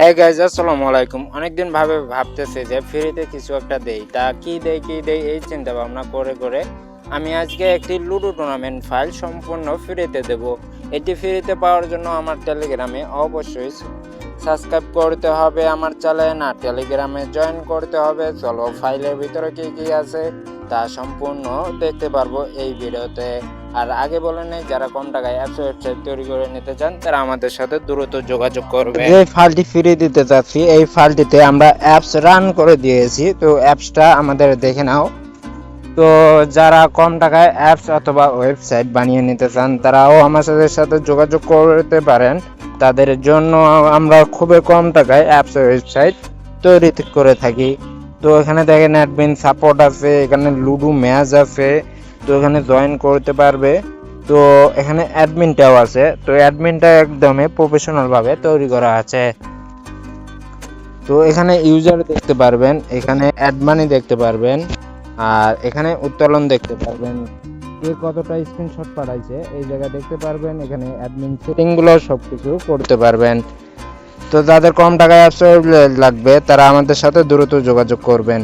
Hi guys, আসসালামু আলাইকুম। অনেকদিন ভাবতেছি যে ফ্রিতে কিছু একটা দেই, তা কি দেই এই চিন্তা ভাবনা করে আমি আজকে একটি লুডো টুর্নামেন্ট ফাইল সম্পূর্ণ ফ্রিতে দেব। এটি ফ্রিতে পাওয়ার জন্য আমার টেলিগ্রামে অবশ্যই সাবস্ক্রাইব করতে হবে আমার চ্যানেল, আর টেলিগ্রামে জয়েন করতে হবে। চলো ফাইলের ভিতরে কি আছে তা সম্পূর্ণ দেখতে পারবো এই ভিডিওতে। আর আগে বলে নেই, যারা কম টাকায় অ্যাপস ওয়েবসাইট তৈরি করে নিতে চান তারা আমাদের সাথে দ্রুত যোগাযোগ করবে। যে ফাইলটি ফ্রি দিতে যাচ্ছি, এই ফাইলটিতে আমরা অ্যাপস রান করে দিয়েছি, তো অ্যাপসটা আমাদের দেখে নাও। তো যারা কম টাকায় অ্যাপস অথবা ওয়েবসাইট বানিয়ে নিতে চান তারাও আমাদের সাথে যোগাযোগ করতে পারেন। তাদের জন্য আমরা খুবই কম টাকায় অ্যাপস ওয়েবসাইট তৈরি করে থাকি। তো এখানে দেখেন অ্যাডমিন সাপোর্ট আছে, এখানে লুডো ম্যাচ আছে, তো এখানে জয়েন করতে পারবে। তো এখানে অ্যাডমিনটাও আছে, তো অ্যাডমিনটা একদমই প্রফেশনাল ভাবে তৈরি করা আছে। তো এখানে ইউজার দেখতে পারবেন, এখানে অ্যাড মানি দেখতে পারবেন, আর এখানে উত্তোলন দেখতে পারবেন, কে কতটা স্ক্রিনশট পাঠাইছে এই জায়গায় দেখতে পারবেন। এখানে অ্যাডমিন সেটিং গুলো সবকিছু করতে পারবেন। তো যাদের কম টাকায় অ্যাপস লাগবে তারা আমাদের সাথে দ্রুত যোগাযোগ করবেন।